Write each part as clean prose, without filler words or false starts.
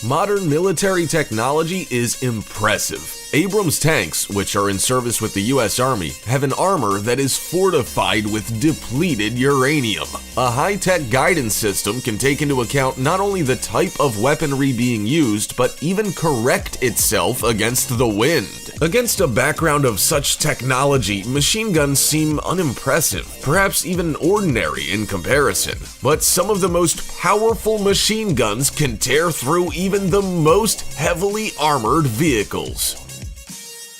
Modern military technology is impressive. Abrams tanks, which are in service with the US Army, have an armor that is fortified with depleted uranium. A high-tech guidance system can take into account not only the type of weaponry being used, but even correct itself against the wind. Against a background of such technology, machine guns seem unimpressive, perhaps even ordinary in comparison. But some of the most powerful machine guns can tear through even the most heavily armored vehicles.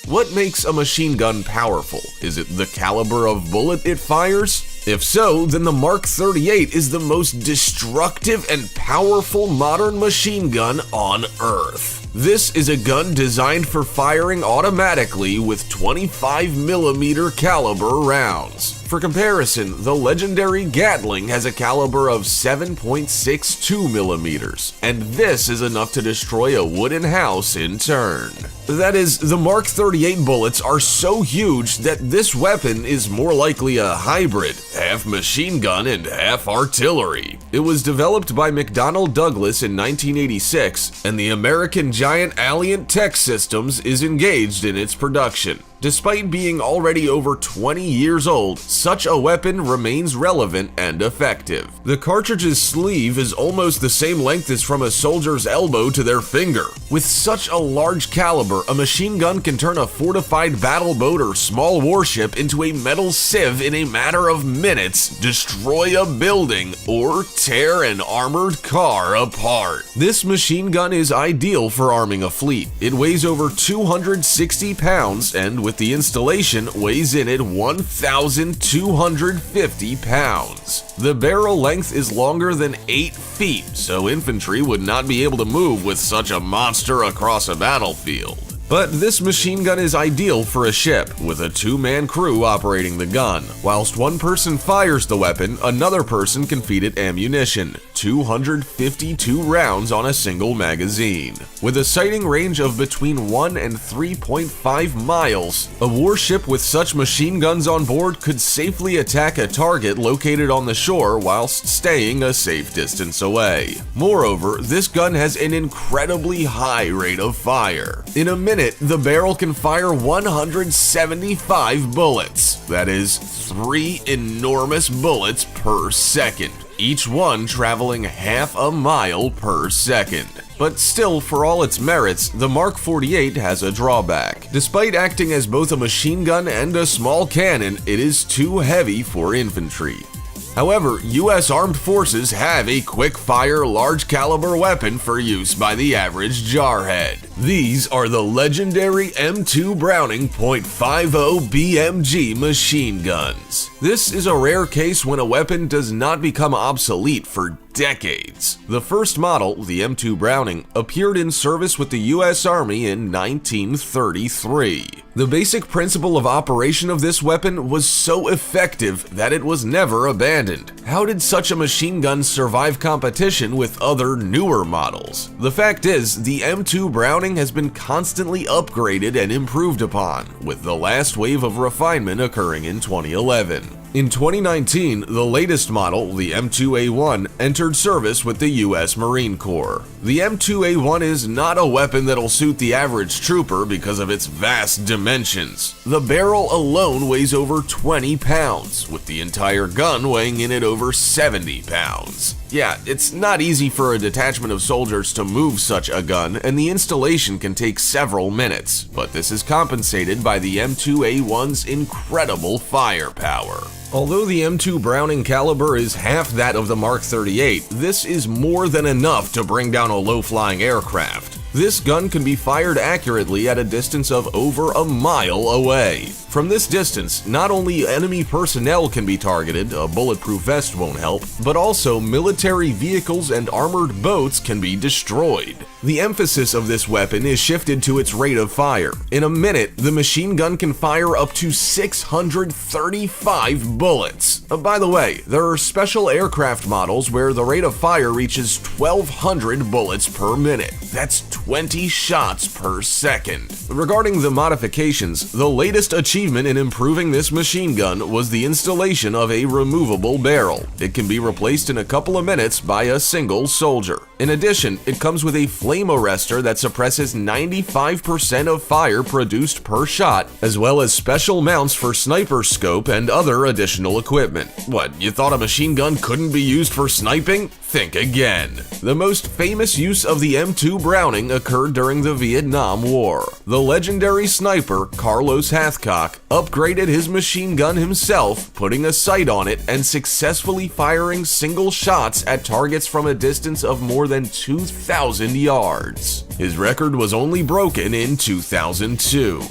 What makes a machine gun powerful? Is it the caliber of bullet it fires? If so, then the Mark 38 is the most destructive and powerful modern machine gun on Earth. This is a gun designed for firing automatically with 25mm caliber rounds. For comparison, the legendary Gatling has a caliber of 7.62mm, and this is enough to destroy a wooden house in turn. That is, the Mark 38 bullets are so huge that this weapon is more likely a hybrid, half machine gun and half artillery. It was developed by McDonnell Douglas in 1986, and the American giant Alliant Tech Systems is engaged in its production. Despite being already over 20 years old, such a weapon remains relevant and effective. The cartridge's sleeve is almost the same length as from a soldier's elbow to their finger. With such a large caliber, a machine gun can turn a fortified battle boat or small warship into a metal sieve in a matter of minutes, destroy a building, or tear an armored car apart. This machine gun is ideal for arming a fleet. It weighs over 260 pounds and with the installation weighs in at 1,250 pounds. The barrel length is longer than 8 feet, so infantry would not be able to move with such a monster across a battlefield. But this machine gun is ideal for a ship, with a 2-man crew operating the gun. Whilst one person fires the weapon, another person can feed it ammunition, 252 rounds on a single magazine. With a sighting range of between 1 and 3.5 miles, a warship with such machine guns on board could safely attack a target located on the shore whilst staying a safe distance away. Moreover, this gun has an incredibly high rate of fire. In a minute, the barrel can fire 175 bullets. That is 3 enormous bullets per second, each one traveling half a mile per second. But still, for all its merits, the Mark 48 has a drawback. Despite acting as both a machine gun and a small cannon, it is too heavy for infantry. However, US armed forces have a quick-fire, large-caliber weapon for use by the average jarhead. These are the legendary M2 Browning .50 BMG machine guns. This is a rare case when a weapon does not become obsolete for decades. The first model, the M2 Browning, appeared in service with the US Army in 1933. The basic principle of operation of this weapon was so effective that it was never abandoned. How did such a machine gun survive competition with other newer models? The fact is, the M2 Browning has been constantly upgraded and improved upon, with the last wave of refinement occurring in 2011. In 2019, the latest model, the M2A1, entered service with the US Marine Corps. The M2A1 is not a weapon that'll suit the average trooper because of its vast dimensions. The barrel alone weighs over 20 pounds, with the entire gun weighing in at over 70 pounds. Yeah, it's not easy for a detachment of soldiers to move such a gun, and the installation can take several minutes, but this is compensated by the M2A1's incredible firepower. Although the M2 Browning caliber is half that of the Mark 38, this is more than enough to bring down a low-flying aircraft. This gun can be fired accurately at a distance of over a mile away. From this distance, not only enemy personnel can be targeted, a bulletproof vest won't help, but also military vehicles and armored boats can be destroyed. The emphasis of this weapon is shifted to its rate of fire. In a minute, the machine gun can fire up to 635 bullets. By the way, there are special aircraft models where the rate of fire reaches 1,200 bullets per minute. That's 20 shots per second. Regarding the modifications, the latest achievement in improving this machine gun was the installation of a removable barrel. It can be replaced in a couple of minutes by a single soldier. In addition, it comes with a flame arrestor that suppresses 95% of fire produced per shot, as well as special mounts for sniper scope and other additional equipment. What, you thought a machine gun couldn't be used for sniping? Think again. The most famous use of the M2 Browning occurred during the Vietnam War. The legendary sniper, Carlos Hathcock, upgraded his machine gun himself, putting a sight on it and successfully firing single shots at targets from a distance of more than 2,000 yards. His record was only broken in 2002.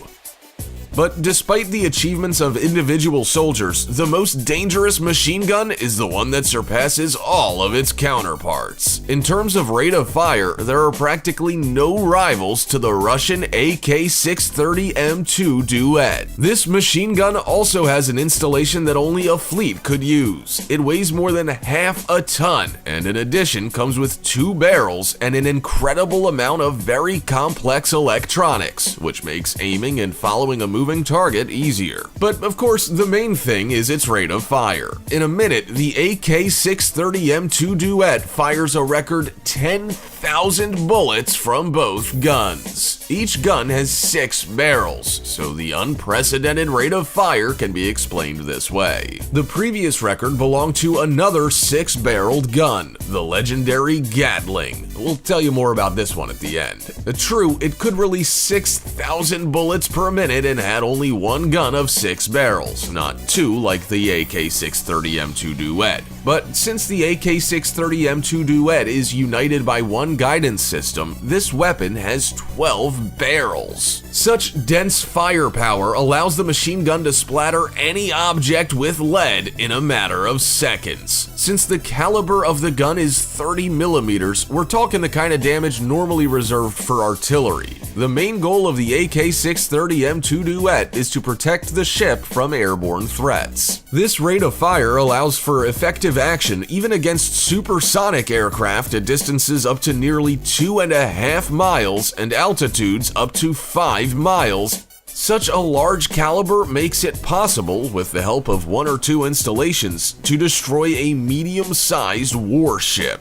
But despite the achievements of individual soldiers, the most dangerous machine gun is the one that surpasses all of its counterparts. In terms of rate of fire, there are practically no rivals to the Russian AK-630 M2 Duet. This machine gun also has an installation that only a fleet could use. It weighs more than half a ton, and in addition comes with 2 barrels and an incredible amount of very complex electronics, which makes aiming and following a moving target easier. But of course, the main thing is its rate of fire. In a minute, the AK-630 M2 Duet fires a record 10,000 bullets from both guns. Each gun has 6 barrels, so the unprecedented rate of fire can be explained this way. The previous record belonged to another 6-barreled gun, the legendary Gatling. We'll tell you more about this one at the end. True, it could release 6,000 bullets per minute and had only one gun of 6 barrels, not 2 like the AK-630 M2 Duet. But since the AK-630 M2 Duet is united by one guidance system, this weapon has 12 barrels. Such dense firepower allows the machine gun to splatter any object with lead in a matter of seconds. Since the caliber of the gun is 30 millimeters, we're talking the kind of damage normally reserved for artillery. The main goal of the AK-630 M2 Duet is to protect the ship from airborne threats. This rate of fire allows for effective action even against supersonic aircraft at distances up to nearly 2.5 miles and altitudes up to 5 miles. Such a large caliber makes it possible, with the help of 1 or 2 installations, to destroy a medium-sized warship.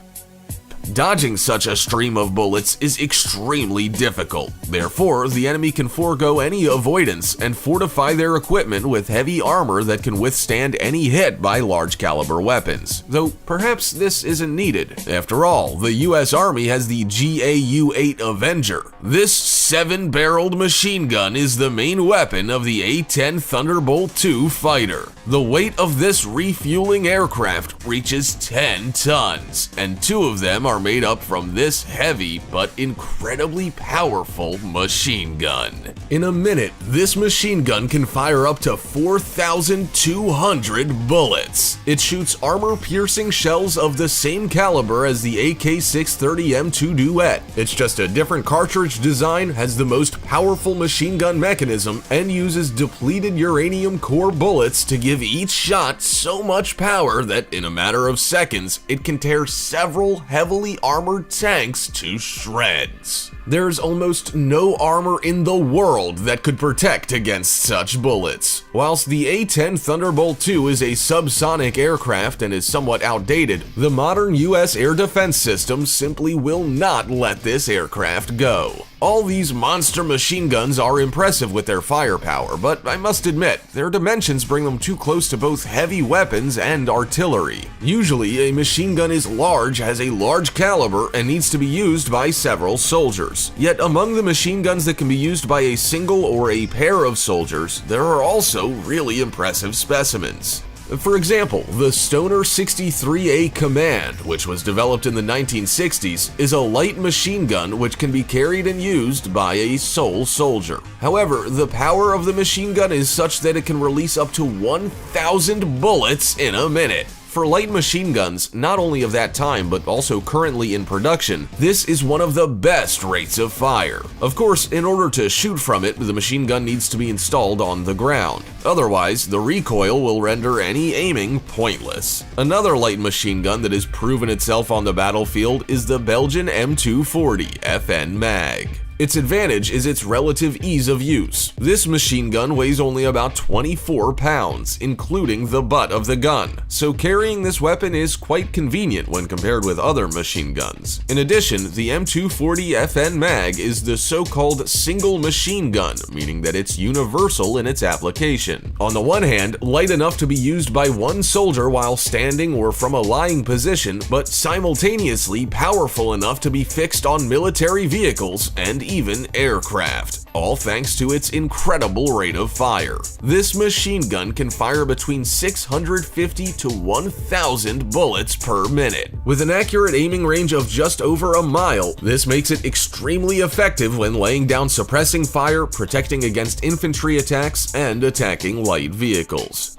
Dodging such a stream of bullets is extremely difficult. Therefore, the enemy can forego any avoidance and fortify their equipment with heavy armor that can withstand any hit by large caliber weapons. Though perhaps this isn't needed. After all, the US Army has the GAU-8 Avenger. This 7-barreled machine gun is the main weapon of the A-10 Thunderbolt II fighter. The weight of this refueling aircraft reaches 10 tons, and 2 of them are made up from this heavy but incredibly powerful machine gun. In a minute, this machine gun can fire up to 4,200 bullets. It shoots armor-piercing shells of the same caliber as the AK-630 M2 Duet. It's just a different cartridge design, has the most powerful machine gun mechanism, and uses depleted uranium core bullets to give each shot so much power that in a matter of seconds, it can tear several heavily armored tanks to shreds. There's almost no armor in the world that could protect against such bullets. Whilst the A-10 Thunderbolt II is a subsonic aircraft and is somewhat outdated, the modern US air defense system simply will not let this aircraft go. All these monster machine guns are impressive with their firepower, but I must admit, their dimensions bring them too close to both heavy weapons and artillery. Usually, a machine gun is large, has a large caliber, and needs to be used by several soldiers. Yet among the machine guns that can be used by a single or a pair of soldiers, there are also really impressive specimens. For example, the Stoner 63A Command, which was developed in the 1960s, is a light machine gun which can be carried and used by a sole soldier. However, the power of the machine gun is such that it can release up to 1,000 bullets in a minute. For light machine guns, not only of that time but also currently in production, this is one of the best rates of fire. Of course, in order to shoot from it, the machine gun needs to be installed on the ground. Otherwise, the recoil will render any aiming pointless. Another light machine gun that has proven itself on the battlefield is the Belgian M240 FN Mag. Its advantage is its relative ease of use. This machine gun weighs only about 24 pounds, including the butt of the gun, so carrying this weapon is quite convenient when compared with other machine guns. In addition, the M240FN mag is the so-called single machine gun, meaning that it's universal in its application. On the one hand, light enough to be used by one soldier while standing or from a lying position, but simultaneously powerful enough to be fixed on military vehicles and even aircraft, all thanks to its incredible rate of fire. This machine gun can fire between 650 to 1,000 bullets per minute. With an accurate aiming range of just over a mile, this makes it extremely effective when laying down suppressing fire, protecting against infantry attacks, and attacking light vehicles.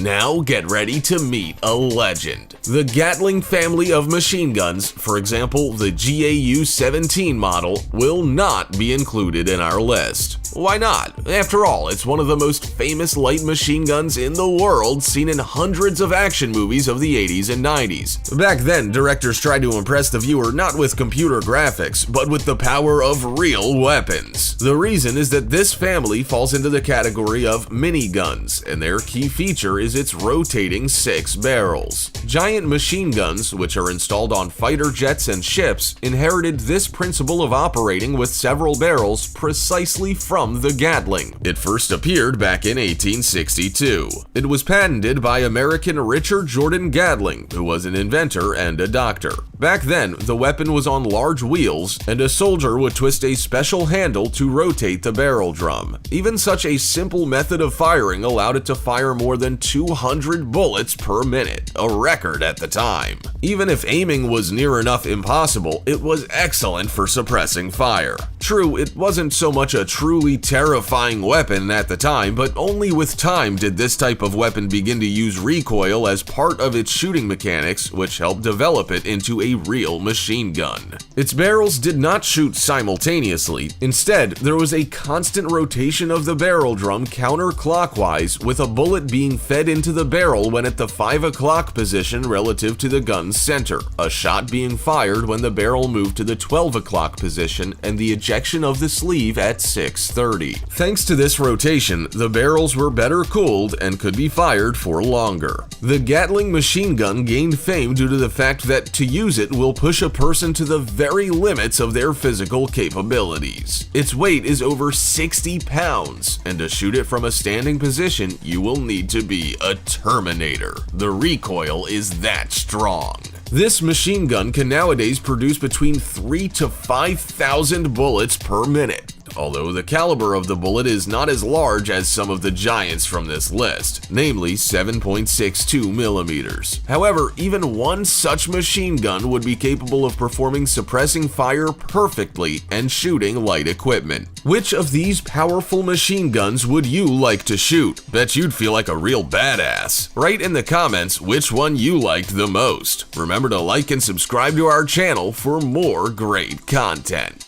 Now get ready to meet a legend. The Gatling family of machine guns, for example the GAU-17 model, will not be included in our list. Why not? After all, it's one of the most famous light machine guns in the world, seen in hundreds of action movies of the 80s and 90s. Back then, directors tried to impress the viewer not with computer graphics, but with the power of real weapons. The reason is that this family falls into the category of miniguns, and their key feature is its rotating 6 barrels. Giant machine guns, which are installed on fighter jets and ships, inherited this principle of operating with several barrels precisely from the Gatling. It first appeared back in 1862. It was patented by American Richard Jordan Gatling, who was an inventor and a doctor. Back then, the weapon was on large wheels, and a soldier would twist a special handle to rotate the barrel drum. Even such a simple method of firing allowed it to fire more than 200 bullets per minute, a record at the time. Even if aiming was near enough impossible, it was excellent for suppressing fire. True, it wasn't so much a truly terrifying weapon at the time, but only with time did this type of weapon begin to use recoil as part of its shooting mechanics, which helped develop it into a real machine gun. Its barrels did not shoot simultaneously. Instead, there was a constant rotation of the barrel drum counterclockwise, with a bullet being fed into the barrel when at the 5 o'clock position relative to the gun's center, a shot being fired when the barrel moved to the 12 o'clock position, and the ejection of the sleeve at 6:30. Thanks to this rotation, the barrels were better cooled and could be fired for longer. The Gatling machine gun gained fame due to the fact that to use it will push a person to the very limits of their physical capabilities. Its weight is over 60 pounds, and to shoot it from a standing position, you will need to be a Terminator. The recoil is that strong. This machine gun can nowadays produce between 3,000 to 5,000 bullets per minute, although the caliber of the bullet is not as large as some of the giants from this list, namely 7.62 millimeters. However, even one such machine gun would be capable of performing suppressing fire perfectly and shooting light equipment. Which of these powerful machine guns would you like to shoot? Bet you'd feel like a real badass. Write in the comments which one you liked the most. Remember to like and subscribe to our channel for more great content.